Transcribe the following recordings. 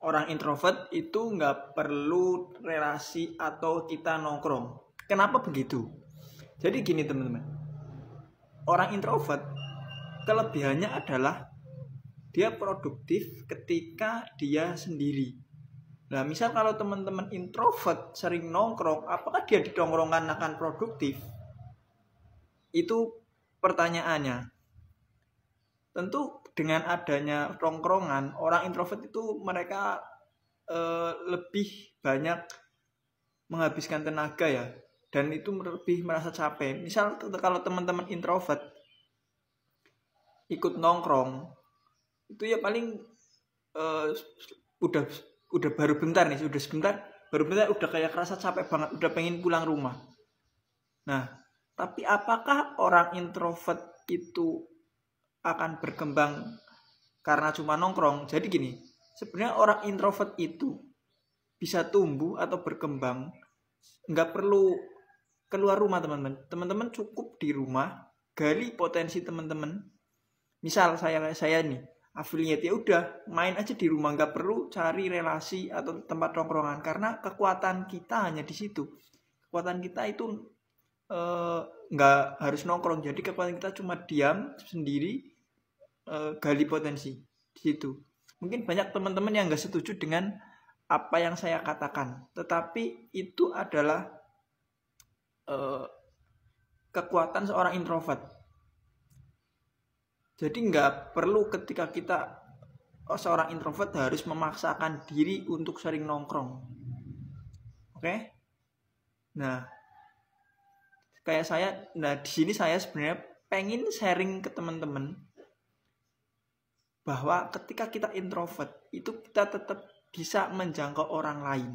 orang introvert itu nggak perlu relasi atau kita nongkrong. Kenapa begitu? Jadi gini teman-teman, orang introvert kelebihannya adalah dia produktif ketika dia sendiri. Nah, misal kalau teman-teman introvert sering nongkrong, apakah dia di tongkrongan akan produktif? Itu pertanyaannya. Tentu dengan adanya tongkrongan, orang introvert itu mereka lebih banyak menghabiskan tenaga ya, dan itu lebih merasa capek. Misal kalau teman-teman introvert ikut nongkrong, itu ya paling udah baru bentar nih, baru bentar udah kayak kerasa capek banget, udah pengen pulang rumah. Nah, tapi apakah orang introvert itu akan berkembang karena cuma nongkrong? Jadi gini, sebenarnya orang introvert itu bisa tumbuh atau berkembang nggak perlu keluar rumah teman-teman. Teman-teman cukup di rumah, gali potensi teman-teman. Misal saya nih affiliate, ya udah main aja di rumah, nggak perlu cari relasi atau tempat nongkrongan, karena kekuatan kita hanya di situ. Kekuatan kita itu nggak harus nongkrong, jadi kekuatan kita cuma diam sendiri, gali potensi di situ. Mungkin banyak teman-teman yang nggak setuju dengan apa yang saya katakan, tetapi itu adalah kekuatan seorang introvert. Jadi nggak perlu ketika kita seorang introvert harus memaksakan diri untuk sering nongkrong. Oke? Nah, kayak saya, di sini saya sebenarnya pengen sharing ke teman-teman bahwa ketika kita introvert itu kita tetap bisa menjangkau orang lain.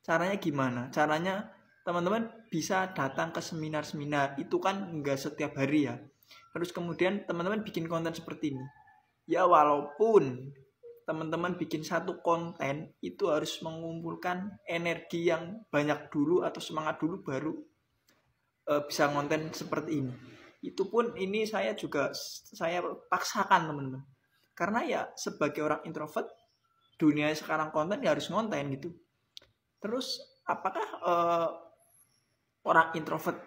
Caranya gimana? Caranya teman-teman bisa datang ke seminar-seminar, itu kan nggak setiap hari ya. Terus kemudian teman-teman bikin konten seperti ini. Ya walaupun teman-teman bikin satu konten itu harus mengumpulkan energi yang banyak dulu atau semangat dulu baru bisa konten seperti ini. Itu pun ini saya paksakan teman-teman. Karena ya sebagai orang introvert, dunia sekarang konten ya harus ngonten gitu. Terus apakah orang introvert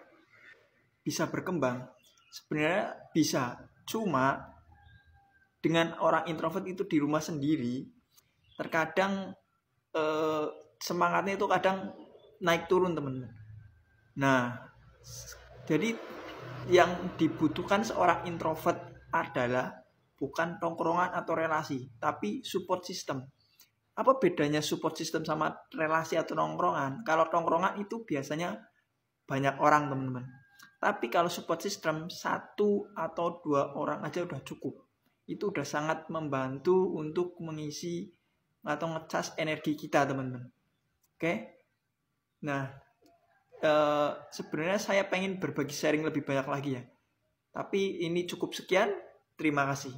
bisa berkembang? Sebenarnya bisa, cuma dengan orang introvert itu di rumah sendiri, terkadang semangatnya itu kadang naik turun teman-teman. Nah, jadi yang dibutuhkan seorang introvert adalah bukan tongkrongan atau relasi, tapi support system. Apa bedanya support system sama relasi atau nongkrongan? Kalau tongkrongan itu biasanya banyak orang teman-teman. Tapi kalau support system 1 atau 2 orang aja udah cukup. Itu udah sangat membantu untuk mengisi atau ngecas energi kita teman-teman. Oke? Nah, sebenarnya saya pengen berbagi sharing lebih banyak lagi ya. Tapi ini cukup sekian. Terima kasih.